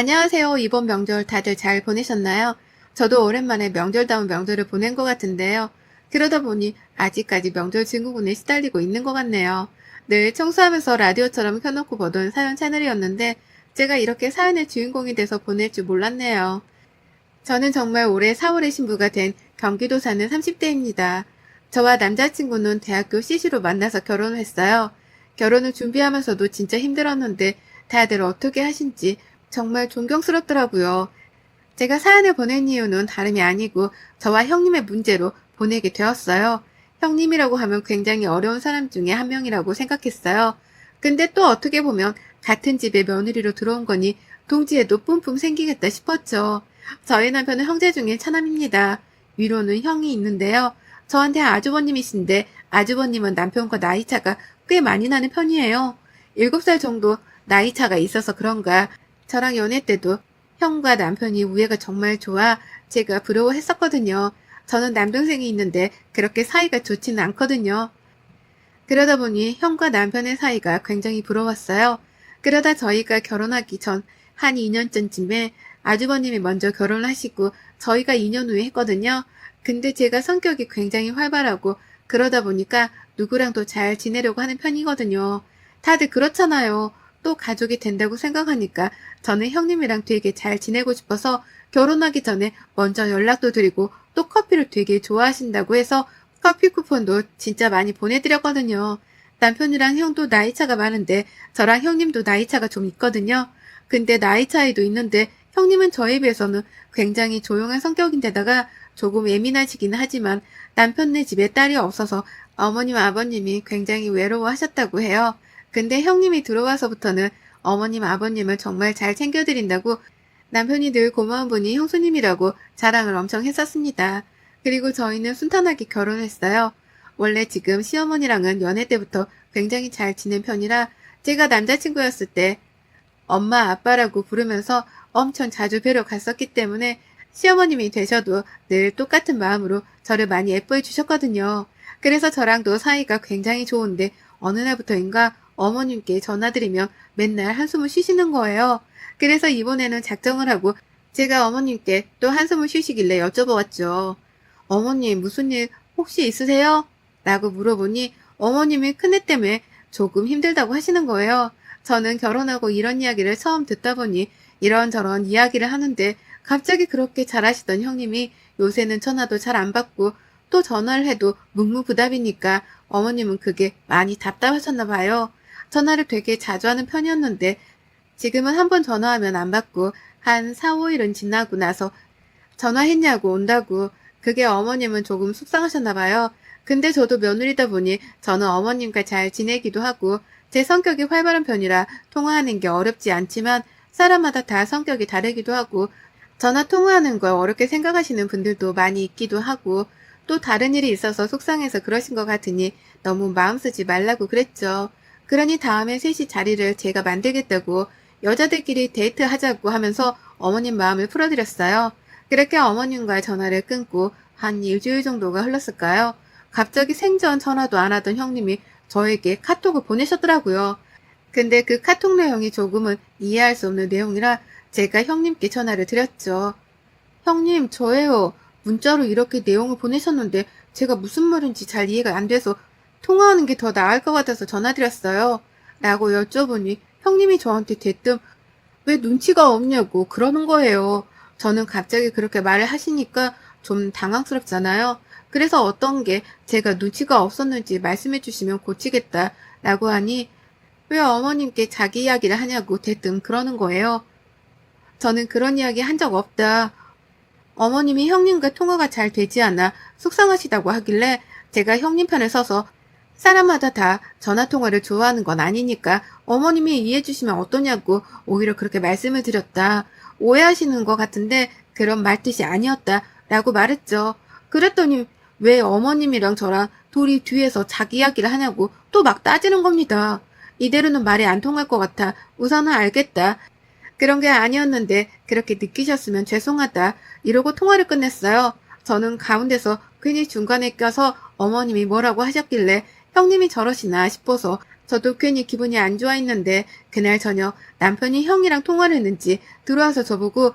안녕하세요. 이번 명절 다들 잘 보내셨나요? 저도 오랜만에 명절다운 명절을 보낸 것 같은데요. 그러다 보니 아직까지 명절 증후군에 시달리고 있는 것 같네요. 늘 청소하면서 라디오처럼 켜놓고 보던 사연 채널이었는데 제가 이렇게 사연의 주인공이 돼서 보낼 줄 몰랐네요. 저는 정말 올해 4월에 신부가 된 경기도 사는 30대입니다. 저와 남자친구는 대학교 CC로 만나서 결혼을 했어요. 결혼을 준비하면서도 진짜 힘들었는데 다들 어떻게 하신지 정말 존경스럽더라고요. 제가 사연을 보낸 이유는 다름이 아니고 저와 형님의 문제로 보내게 되었어요. 형님이라고 하면 굉장히 어려운 사람 중에 한 명이라고 생각했어요. 근데 또 어떻게 보면 같은 집에 며느리로 들어온 거니 동지에도 뿜뿜 생기겠다 싶었죠. 저희 남편은 형제 중에 차남입니다. 위로는 형이 있는데요. 저한테 아주버님이신데 아주버님은 남편과 나이차가 꽤 많이 나는 편이에요. 7살 정도 나이차가 있어서 그런가 저랑 연애 때도 형과 남편이 우애가 정말 좋아 제가 부러워했었거든요. 저는 남동생이 있는데 그렇게 사이가 좋지는 않거든요. 그러다 보니 형과 남편의 사이가 굉장히 부러웠어요. 그러다 저희가 결혼하기 전 한 2년 전쯤에 아주버님이 먼저 결혼하시고 저희가 2년 후에 했거든요. 근데 제가 성격이 굉장히 활발하고 그러다 보니까 누구랑도 잘 지내려고 하는 편이거든요. 다들 그렇잖아요. 또 가족이 된다고 생각하니까 저는 형님이랑 되게 잘 지내고 싶어서 결혼하기 전에 먼저 연락도 드리고 또 커피를 되게 좋아하신다고 해서 커피 쿠폰도 진짜 많이 보내드렸거든요. 남편이랑 형도 나이차가 많은데 저랑 형님도 나이차가 좀 있거든요. 근데 나이 차이도 있는데 형님은 저에 비해서는 굉장히 조용한 성격인데다가 조금 예민하시긴 하지만 남편네 집에 딸이 없어서 어머님 아버님이 굉장히 외로워하셨다고 해요. 근데 형님이 들어와서부터는 어머님 아버님을 정말 잘 챙겨드린다고 남편이 늘 고마운 분이 형수님이라고 자랑을 엄청 했었습니다. 그리고 저희는 순탄하게 결혼했어요. 원래 지금 시어머니랑은 연애 때부터 굉장히 잘 지낸 편이라 제가 남자친구였을 때 엄마 아빠라고 부르면서 엄청 자주 뵈러 갔었기 때문에 시어머님이 되셔도 늘 똑같은 마음으로 저를 많이 예뻐해 주셨거든요. 그래서 저랑도 사이가 굉장히 좋은데 어느 날부터인가 어머님께 전화드리면 맨날 한숨을 쉬시는 거예요. 그래서 이번에는 작정을 하고 제가 어머님께 또 한숨을 쉬시길래 여쭤보았죠. 어머님 무슨 일 혹시 있으세요? 라고 물어보니 어머님이 큰애 때문에 조금 힘들다고 하시는 거예요. 저는 결혼하고 이런 이야기를 처음 듣다 보니 이런저런 이야기를 하는데 갑자기 그렇게 잘하시던 형님이 요새는 전화도 잘 안 받고 또 전화를 해도 묵묵부답이니까 어머님은 그게 많이 답답하셨나 봐요. 전화를 되게 자주 하는 편이었는데 지금은 한 번 전화하면 안 받고 한 4, 5일은 지나고 나서 전화했냐고 온다고 그게 어머님은 조금 속상하셨나 봐요. 근데 저도 며느리다 보니 저는 어머님과 잘 지내기도 하고 제 성격이 활발한 편이라 통화하는 게 어렵지 않지만 사람마다 다 성격이 다르기도 하고 전화 통화하는 걸 어렵게 생각하시는 분들도 많이 있기도 하고 또 다른 일이 있어서 속상해서 그러신 것 같으니 너무 마음 쓰지 말라고 그랬죠. 그러니 다음에 셋이 자리를 제가 만들겠다고 여자들끼리 데이트하자고 하면서 어머님 마음을 풀어드렸어요. 그렇게 어머님과 전화를 끊고 한 일주일 정도가 흘렀을까요? 갑자기 생전 전화도 안 하던 형님이 저에게 카톡을 보내셨더라고요. 근데 그 카톡 내용이 조금은 이해할 수 없는 내용이라 제가 형님께 전화를 드렸죠. 형님, 저예요. 문자로 이렇게 내용을 보내셨는데 제가 무슨 말인지 잘 이해가 안 돼서 통화하는 게 더 나을 것 같아서 전화드렸어요. 라고 여쭤보니 형님이 저한테 대뜸 왜 눈치가 없냐고 그러는 거예요. 저는 갑자기 그렇게 말을 하시니까 좀 당황스럽잖아요. 그래서 어떤 게 제가 눈치가 없었는지 말씀해 주시면 고치겠다 라고 하니 왜 어머님께 자기 이야기를 하냐고 대뜸 그러는 거예요. 저는 그런 이야기 한 적 없다. 어머님이 형님과 통화가 잘 되지 않아 속상하시다고 하길래 제가 형님 편에 서서 사람마다 다 전화통화를 좋아하는 건 아니니까 어머님이 이해해 주시면 어떠냐고 오히려 그렇게 말씀을 드렸다. 오해하시는 것 같은데 그런 말뜻이 아니었다 라고 말했죠. 그랬더니 왜 어머님이랑 저랑 둘이 뒤에서 자기 이야기를 하냐고 또 막 따지는 겁니다. 이대로는 말이 안 통할 것 같아 우선은 알겠다. 그런 게 아니었는데 그렇게 느끼셨으면 죄송하다 이러고 통화를 끝냈어요. 저는 가운데서 괜히 중간에 껴서 어머님이 뭐라고 하셨길래 형님이 저러시나 싶어서 저도 괜히 기분이 안 좋아 했는데 그날 저녁 남편이 형이랑 통화를 했는지 들어와서 저보고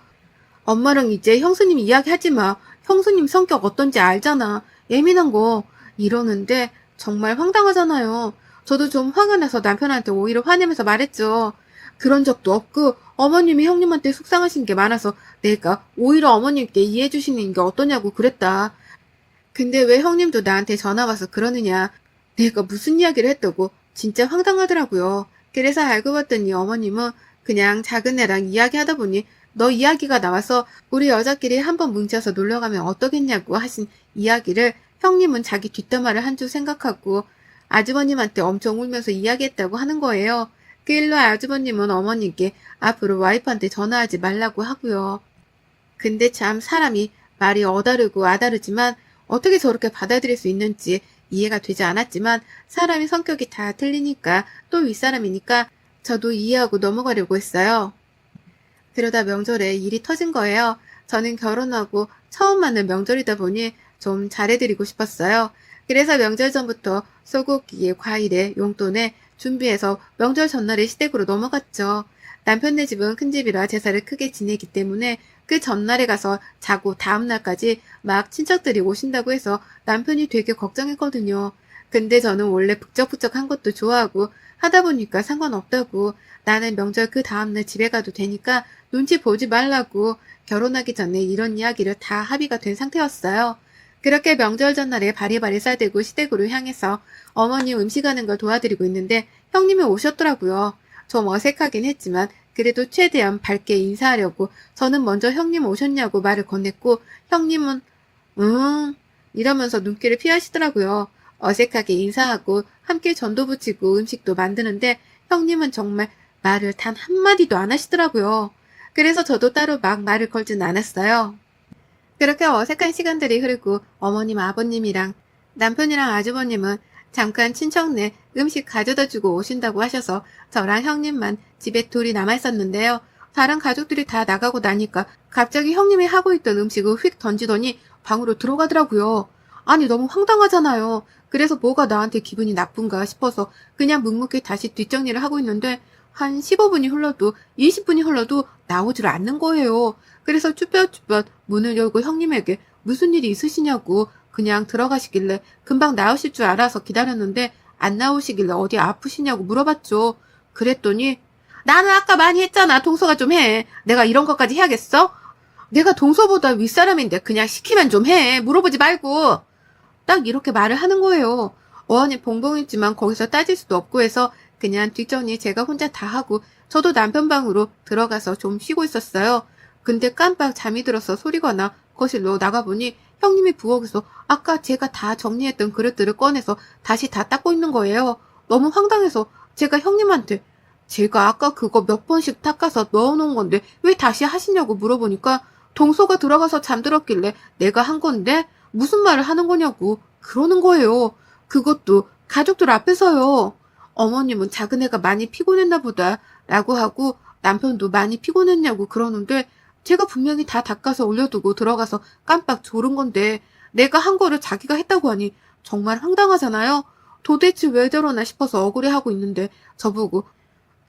엄마랑 이제 형수님 이야기하지 마. 형수님 성격 어떤지 알잖아. 예민한 거. 이러는데 정말 황당하잖아요. 저도 좀 화가 나서 남편한테 오히려 화내면서 말했죠. 그런 적도 없고 어머님이 형님한테 속상하신 게 많아서 내가 오히려 어머님께 이해해 주시는 게 어떠냐고 그랬다. 근데 왜 형님도 나한테 전화 와서 그러느냐. 내가 무슨 이야기를 했다고 진짜 황당하더라고요. 그래서 알고 봤더니 어머님은 그냥 작은 애랑 이야기하다 보니 너 이야기가 나와서 우리 여자끼리 한번 뭉쳐서 놀러가면 어떠겠냐고 하신 이야기를 형님은 자기 뒷담화를 한 줄 생각하고 아주버님한테 엄청 울면서 이야기했다고 하는 거예요. 그 일로 아주버님은 어머님께 앞으로 와이프한테 전화하지 말라고 하고요. 근데 참 사람이 말이 어다르고 아다르지만 어떻게 저렇게 받아들일 수 있는지 이해가 되지 않았지만 사람이 성격이 다 틀리니까 또 윗사람이니까 저도 이해하고 넘어가려고 했어요. 그러다 명절에 일이 터진 거예요. 저는 결혼하고 처음 맞는 명절이다 보니 좀 잘해드리고 싶었어요. 그래서 명절 전부터 소고기에 과일에 용돈에 준비해서 명절 전날에 시댁으로 넘어갔죠. 남편네 집은 큰 집이라 제사를 크게 지내기 때문에 그 전날에 가서 자고 다음날까지 막 친척들이 오신다고 해서 남편이 되게 걱정했거든요. 근데 저는 원래 북적북적한 것도 좋아하고 하다 보니까 상관없다고 나는 명절 그 다음날 집에 가도 되니까 눈치 보지 말라고 결혼하기 전에 이런 이야기를 다 합의가 된 상태였어요. 그렇게 명절 전날에 바리바리 싸대고 시댁으로 향해서 어머니 음식하는 걸 도와드리고 있는데 형님이 오셨더라고요. 좀 어색하긴 했지만 그래도 최대한 밝게 인사하려고 저는 먼저 형님 오셨냐고 말을 건넸고 형님은 이러면서 눈길을 피하시더라고요. 어색하게 인사하고 함께 전도 부치고 음식도 만드는데 형님은 정말 말을 단 한마디도 안 하시더라고요. 그래서 저도 따로 막 말을 걸진 않았어요. 그렇게 어색한 시간들이 흐르고 어머님 아버님이랑 남편이랑 아주버님은 잠깐 친척네 음식 가져다 주고 오신다고 하셔서 저랑 형님만 집에 둘이 남아있었는데요. 다른 가족들이 다 나가고 나니까 갑자기 형님이 하고 있던 음식을 휙 던지더니 방으로 들어가더라고요. 아니 너무 황당하잖아요. 그래서 뭐가 나한테 기분이 나쁜가 싶어서 그냥 묵묵히 다시 뒷정리를 하고 있는데 한 15분이 흘러도 20분이 흘러도 나오질 않는 거예요. 그래서 쭈뼛쭈뼛 문을 열고 형님에게 무슨 일이 있으시냐고 그냥 들어가시길래 금방 나오실 줄 알아서 기다렸는데 안 나오시길래 어디 아프시냐고 물어봤죠. 그랬더니 나는 아까 많이 했잖아. 동서가 좀 해. 내가 이런 것까지 해야겠어? 내가 동서보다 윗사람인데 그냥 시키면 좀 해. 물어보지 말고. 딱 이렇게 말을 하는 거예요. 어안이 봉봉했지만 거기서 따질 수도 없고 해서 그냥 뒷정리 제가 혼자 다 하고 저도 남편 방으로 들어가서 좀 쉬고 있었어요. 근데 깜빡 잠이 들어서 소리가 거실로 나가보니 형님이 부엌에서 아까 제가 다 정리했던 그릇들을 꺼내서 다시 다 닦고 있는 거예요. 너무 황당해서 제가 형님한테 제가 아까 그거 몇 번씩 닦아서 넣어놓은 건데 왜 다시 하시냐고 물어보니까 동서가 들어가서 잠들었길래 내가 한 건데 무슨 말을 하는 거냐고 그러는 거예요. 그것도 가족들 앞에서요. 어머님은 작은 애가 많이 피곤했나 보다 라고 하고 남편도 많이 피곤했냐고 그러는데 제가 분명히 다 닦아서 올려두고 들어가서 깜빡 졸은 건데 내가 한 거를 자기가 했다고 하니 정말 황당하잖아요. 도대체 왜 저러나 싶어서 억울해하고 있는데 저보고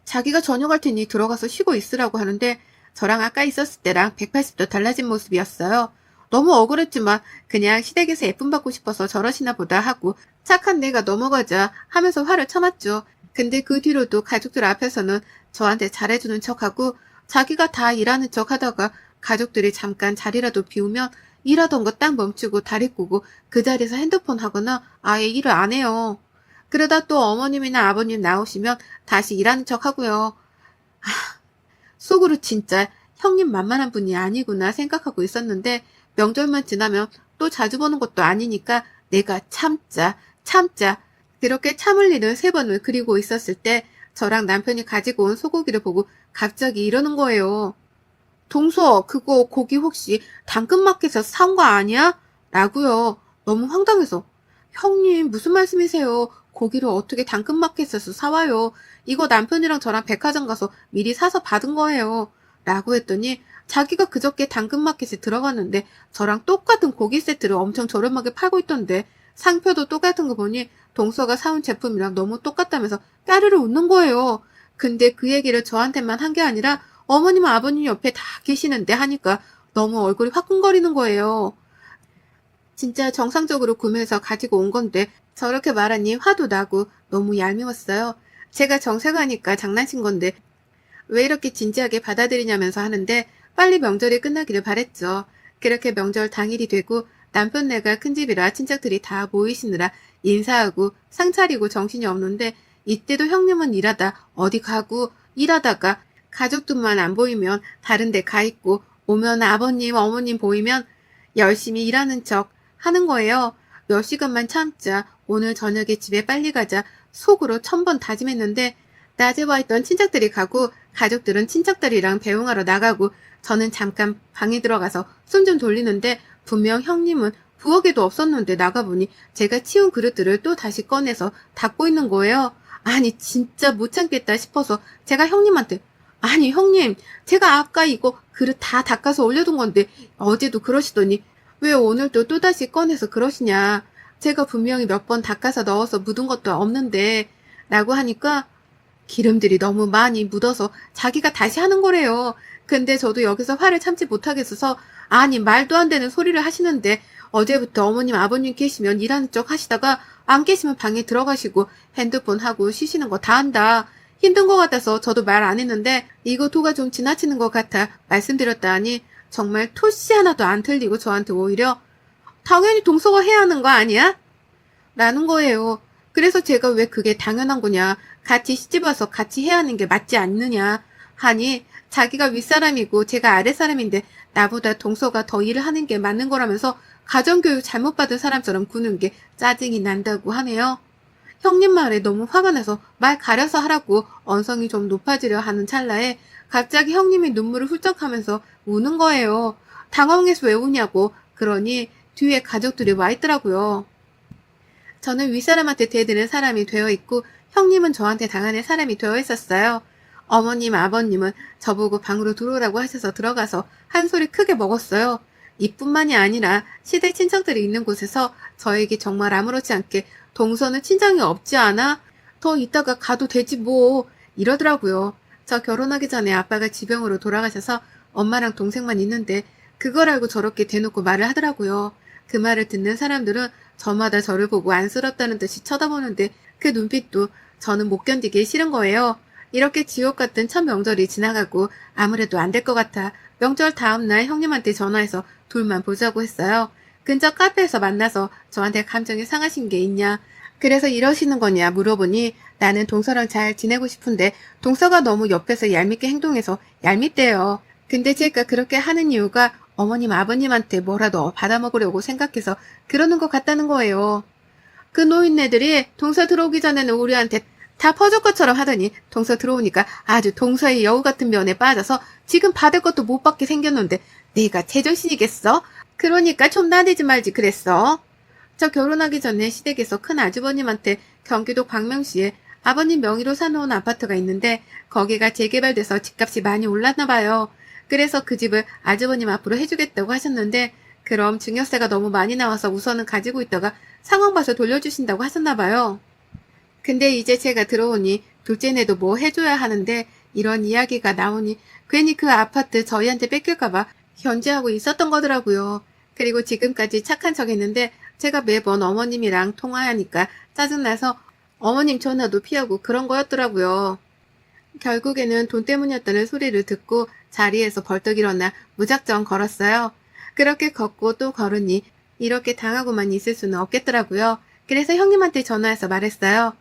자기가 저녁할 테니 들어가서 쉬고 있으라고 하는데 저랑 아까 있었을 때랑 180도 달라진 모습이었어요. 너무 억울했지만 그냥 시댁에서 예쁨 받고 싶어서 저러시나 보다 하고 착한 내가 넘어가자 하면서 화를 참았죠. 근데 그 뒤로도 가족들 앞에서는 저한테 잘해주는 척하고 자기가 다 일하는 척 하다가 가족들이 잠깐 자리라도 비우면 일하던 거 딱 멈추고 다리 꼬고 그 자리에서 핸드폰 하거나 아예 일을 안 해요. 그러다 또 어머님이나 아버님 나오시면 다시 일하는 척 하고요. 속으로 진짜 형님 만만한 분이 아니구나 생각하고 있었는데 명절만 지나면 또 자주 보는 것도 아니니까 내가 참자. 그렇게 참을 일을 3번을 그리고 있었을 때 저랑 남편이 가지고 온 소고기를 보고 갑자기 이러는 거예요. 동서, 그거 고기 혹시 당근마켓에서 사온 거 아니야? 라고요. 너무 황당해서. 형님, 무슨 말씀이세요? 고기를 어떻게 당근마켓에서 사와요? 이거 남편이랑 저랑 백화점 가서 미리 사서 받은 거예요. 라고 했더니 자기가 그저께 당근마켓에 들어갔는데 저랑 똑같은 고기 세트를 엄청 저렴하게 팔고 있던데 상표도 똑같은 거 보니 동서가 사온 제품이랑 너무 똑같다면서 까르르 웃는 거예요. 근데 그 얘기를 저한테만 한 게 아니라 어머님, 아버님 옆에 다 계시는데 하니까 너무 얼굴이 화끈거리는 거예요. 진짜 정상적으로 구매해서 가지고 온 건데 저렇게 말하니 화도 나고 너무 얄미웠어요. 제가 정색하니까 장난친 건데 왜 이렇게 진지하게 받아들이냐면서 하는데 빨리 명절이 끝나기를 바랬죠. 그렇게 명절 당일이 되고 남편네가 큰집이라 친척들이 다 모이시느라 인사하고 상 차리고 정신이 없는데 이때도 형님은 일하다 어디 가고 일하다가 가족들만 안 보이면 다른 데 가 있고 오면 아버님, 어머님 보이면 열심히 일하는 척 하는 거예요. 몇 시간만 참자. 오늘 저녁에 집에 빨리 가자. 속으로 1000번 다짐했는데 낮에 와 있던 친척들이 가고 가족들은 친척들이랑 배웅하러 나가고 저는 잠깐 방에 들어가서 손 좀 돌리는데 분명 형님은 부엌에도 없었는데 나가보니 제가 치운 그릇들을 또 다시 꺼내서 닦고 있는 거예요. 아니 진짜 못 참겠다 싶어서 제가 형님한테 아니 형님 제가 아까 이거 그릇 다 닦아서 올려둔 건데 어제도 그러시더니 왜 오늘도 또다시 꺼내서 그러시냐. 제가 분명히 몇 번 닦아서 넣어서 묻은 것도 없는데 라고 하니까 기름들이 너무 많이 묻어서 자기가 다시 하는 거래요. 근데 저도 여기서 화를 참지 못하겠어서 아니 말도 안 되는 소리를 하시는데 어제부터 어머님 아버님 계시면 일하는 척 하시다가 안 계시면 방에 들어가시고 핸드폰 하고 쉬시는 거 다 한다. 힘든 것 같아서 저도 말 안 했는데 이거 도가 좀 지나치는 것 같아 말씀드렸다 하니 정말 토씨 하나도 안 틀리고 저한테 오히려 당연히 동서가 해야 하는 거 아니야? 라는 거예요. 그래서 제가 왜 그게 당연한 거냐. 같이 시집와서 같이 해야 하는 게 맞지 않느냐 하니 자기가 윗사람이고 제가 아랫사람인데 나보다 동서가 더 일을 하는 게 맞는 거라면서 가정교육 잘못 받은 사람처럼 구는 게 짜증이 난다고 하네요. 형님 말에 너무 화가 나서 말 가려서 하라고 언성이 좀 높아지려 하는 찰나에 갑자기 형님이 눈물을 훌쩍하면서 우는 거예요. 당황해서 왜 우냐고. 그러니 뒤에 가족들이 와 있더라고요. 저는 윗사람한테 대드는 사람이 되어 있고 형님은 저한테 당하는 사람이 되어 있었어요. 어머님, 아버님은 저보고 방으로 들어오라고 하셔서 들어가서 한 소리 크게 먹었어요. 이뿐만이 아니라 시댁 친척들이 있는 곳에서 저에게 정말 아무렇지 않게 동서는 친정이 없지 않아? 더 있다가 가도 되지 뭐 이러더라고요. 저 결혼하기 전에 아빠가 지병으로 돌아가셔서 엄마랑 동생만 있는데 그걸 알고 저렇게 대놓고 말을 하더라고요. 그 말을 듣는 사람들은 저마다 저를 보고 안쓰럽다는 듯이 쳐다보는데 그 눈빛도 저는 못 견디기 싫은 거예요. 이렇게 지옥 같은 첫 명절이 지나가고 아무래도 안 될 것 같아 명절 다음날 형님한테 전화해서 둘만 보자고 했어요. 근처 카페에서 만나서 저한테 감정이 상하신 게 있냐. 그래서 이러시는 거냐 물어보니 나는 동서랑 잘 지내고 싶은데 동서가 너무 옆에서 얄밉게 행동해서 얄밉대요. 근데 제가 그렇게 하는 이유가 어머님 아버님한테 뭐라도 받아먹으려고 생각해서 그러는 것 같다는 거예요. 그 노인네들이 동서 들어오기 전에는 우리한테 다 퍼줄 것처럼 하더니 동서 들어오니까 아주 동서의 여우 같은 면에 빠져서 지금 받을 것도 못 받게 생겼는데 내가 제정신이겠어? 그러니까 좀 나대지 말지 그랬어. 저 결혼하기 전에 시댁에서 큰 아주버님한테 경기도 광명시에 아버님 명의로 사놓은 아파트가 있는데 거기가 재개발돼서 집값이 많이 올랐나 봐요. 그래서 그 집을 아주버님 앞으로 해주겠다고 하셨는데 그럼 증여세가 너무 많이 나와서 우선은 가지고 있다가 상황 봐서 돌려주신다고 하셨나 봐요. 근데 이제 제가 들어오니 둘째네도 뭐 해줘야 하는데 이런 이야기가 나오니 괜히 그 아파트 저희한테 뺏길까봐 견제하고 있었던 거더라고요. 그리고 지금까지 착한 척 했는데 제가 매번 어머님이랑 통화하니까 짜증나서 어머님 전화도 피하고 그런 거였더라고요. 결국에는 돈 때문이었다는 소리를 듣고 자리에서 벌떡 일어나 무작정 걸었어요. 그렇게 걷고 또 걸으니 이렇게 당하고만 있을 수는 없겠더라고요. 그래서 형님한테 전화해서 말했어요.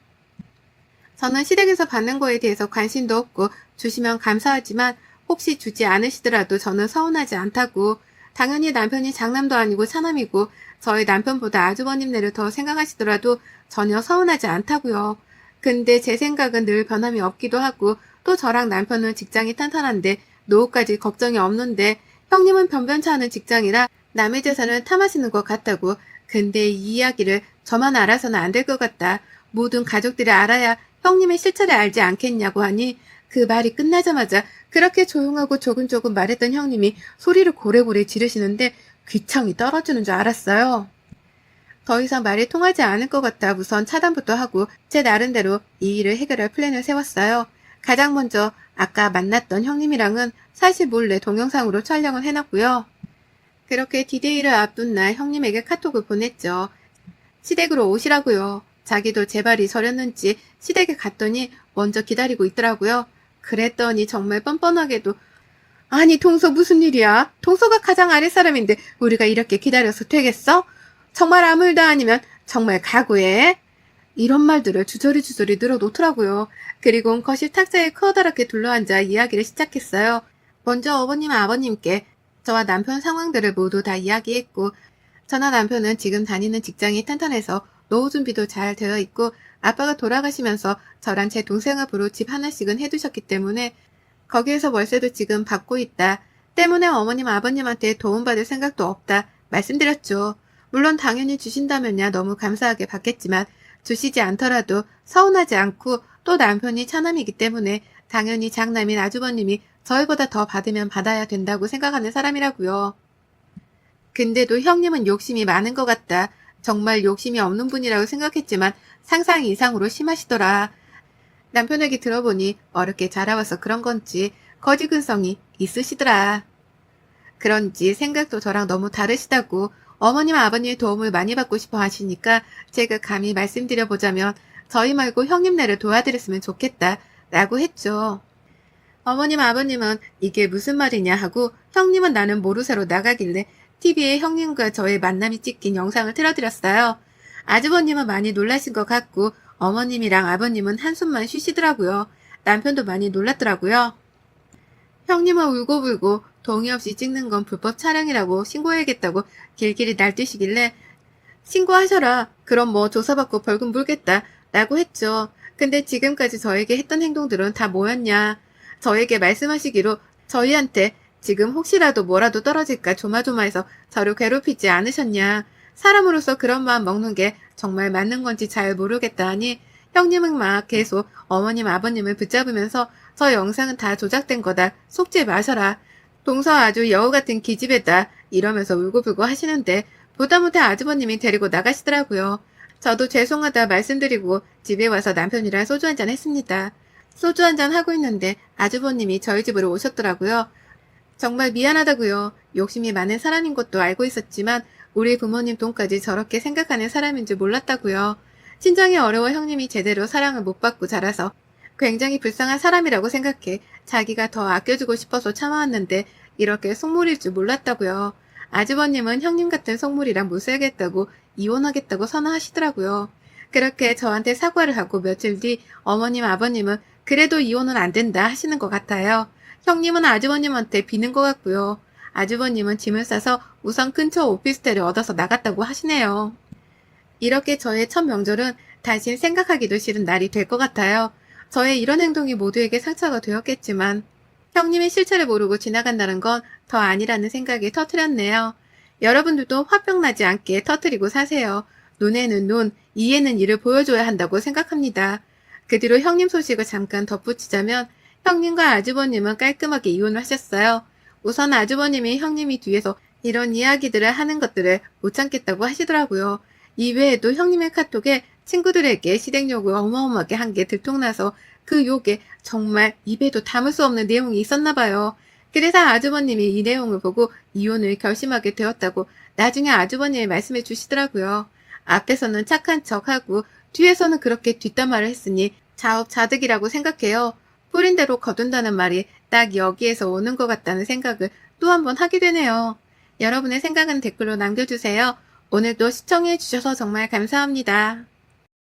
저는 시댁에서 받는 거에 대해서 관심도 없고 주시면 감사하지만 혹시 주지 않으시더라도 저는 서운하지 않다고. 당연히 남편이 장남도 아니고 차남이고 저희 남편보다 아주버님네를 더 생각하시더라도 전혀 서운하지 않다고요. 근데 제 생각은 늘 변함이 없기도 하고 또 저랑 남편은 직장이 탄탄한데 노후까지 걱정이 없는데 형님은 변변치 않은 직장이라 남의 재산을 탐하시는 것 같다고. 근데 이 이야기를 저만 알아서는 안 될 것 같다. 모든 가족들이 알아야 형님의 실체를 알지 않겠냐고 하니 그 말이 끝나자마자 그렇게 조용하고 조근조근 말했던 형님이 소리를 고래고래 지르시는데 귀청이 떨어지는 줄 알았어요. 더 이상 말이 통하지 않을 것 같아 우선 차단부터 하고 제 나름대로 이 일을 해결할 플랜을 세웠어요. 가장 먼저 아까 만났던 형님이랑은 사실 몰래 동영상으로 촬영을 해놨고요. 그렇게 디데이를 앞둔 날 형님에게 카톡을 보냈죠. 시댁으로 오시라고요. 자기도 제 발이 저렸는지 시댁에 갔더니 먼저 기다리고 있더라고요. 그랬더니 정말 뻔뻔하게도 아니 동서 무슨 일이야? 동서가 가장 아랫사람인데 우리가 이렇게 기다려서 되겠어? 정말 아무 일도 아니면 정말 각오해. 이런 말들을 주저리 늘어놓더라고요. 그리고 거실 탁자에 커다랗게 둘러앉아 이야기를 시작했어요. 먼저 어머님 아버님께 저와 남편 상황들을 모두 다 이야기했고 저나 남편은 지금 다니는 직장이 탄탄해서 노후 준비도 잘 되어 있고 아빠가 돌아가시면서 저랑 제 동생 앞으로 집 하나씩은 해두셨기 때문에 거기에서 월세도 지금 받고 있다. 때문에 어머님 아버님한테 도움받을 생각도 없다. 말씀드렸죠. 물론 당연히 주신다면야 너무 감사하게 받겠지만 주시지 않더라도 서운하지 않고 또 남편이 차남이기 때문에 당연히 장남인 아주버님이 저희보다 더 받으면 받아야 된다고 생각하는 사람이라고요. 근데도 형님은 욕심이 많은 것 같다. 정말 욕심이 없는 분이라고 생각했지만 상상 이상으로 심하시더라. 남편에게 들어보니 어렵게 자라와서 그런 건지 거지 근성이 있으시더라. 그런지 생각도 저랑 너무 다르시다고 어머님 아버님의 도움을 많이 받고 싶어 하시니까 제가 감히 말씀드려보자면 저희 말고 형님네를 도와드렸으면 좋겠다 라고 했죠. 어머님 아버님은 이게 무슨 말이냐 하고 형님은 나는 모르쇠로 나가길래 TV에 형님과 저의 만남이 찍힌 영상을 틀어드렸어요. 아주버님은 많이 놀라신 것 같고 어머님이랑 아버님은 한숨만 쉬시더라고요. 남편도 많이 놀랐더라고요. 형님은 울고불고 동의 없이 찍는 건 불법 촬영이라고 신고해야겠다고 길길이 날뛰시길래 신고하셔라. 그럼 뭐 조사받고 벌금 물겠다 라고 했죠. 근데 지금까지 저에게 했던 행동들은 다 뭐였냐. 저에게 말씀하시기로 저희한테 지금 혹시라도 뭐라도 떨어질까 조마조마해서 저를 괴롭히지 않으셨냐. 사람으로서 그런 마음 먹는 게 정말 맞는 건지 잘 모르겠다 하니 형님은 막 계속 어머님 아버님을 붙잡으면서 저 영상은 다 조작된 거다. 속지 마셔라. 동서 아주 여우 같은 기집애다. 이러면서 울고불고 하시는데 보다 못해 아주버님이 데리고 나가시더라고요. 저도 죄송하다 말씀드리고 집에 와서 남편이랑 소주 한잔 했습니다. 소주 한잔 하고 있는데 아주버님이 저희 집으로 오셨더라고요. 정말 미안하다고요. 욕심이 많은 사람인 것도 알고 있었지만 우리 부모님 돈까지 저렇게 생각하는 사람인 줄 몰랐다고요. 친정이 어려워 형님이 제대로 사랑을 못 받고 자라서 굉장히 불쌍한 사람이라고 생각해 자기가 더 아껴주고 싶어서 참아왔는데 이렇게 속물일 줄 몰랐다고요. 아주버님은 형님 같은 속물이랑 못 살겠다고 이혼하겠다고 선언하시더라고요. 그렇게 저한테 사과를 하고 며칠 뒤 어머님 아버님은 그래도 이혼은 안 된다 하시는 것 같아요. 형님은 아주버님한테 비는 것 같고요. 아주버님은 짐을 싸서 우선 근처 오피스텔을 얻어서 나갔다고 하시네요. 이렇게 저의 첫 명절은 다신 생각하기도 싫은 날이 될 것 같아요. 저의 이런 행동이 모두에게 상처가 되었겠지만 형님의 실체를 모르고 지나간다는 건 더 아니라는 생각이 터뜨렸네요. 여러분들도 화병 나지 않게 터뜨리고 사세요. 눈에는 눈, 이에는 이를 보여줘야 한다고 생각합니다. 그 뒤로 형님 소식을 잠깐 덧붙이자면 형님과 아주버님은 깔끔하게 이혼을 하셨어요. 우선 아주버님이 형님이 뒤에서 이런 이야기들을 하는 것들을 못 참겠다고 하시더라고요. 이외에도 형님의 카톡에 친구들에게 시댁욕을 어마어마하게 한 게 들통나서 그 욕에 정말 입에도 담을 수 없는 내용이 있었나 봐요. 그래서 아주버님이 이 내용을 보고 이혼을 결심하게 되었다고 나중에 아주버님이 말씀해 주시더라고요. 앞에서는 착한 척하고 뒤에서는 그렇게 뒷담화를 했으니 자업자득이라고 생각해요. 뿌린 대로 거둔다는 말이 딱 여기에서 오는 것 같다는 생각을 또 한 번 하게 되네요. 여러분의 생각은 댓글로 남겨주세요. 오늘도 시청해 주셔서 정말 감사합니다.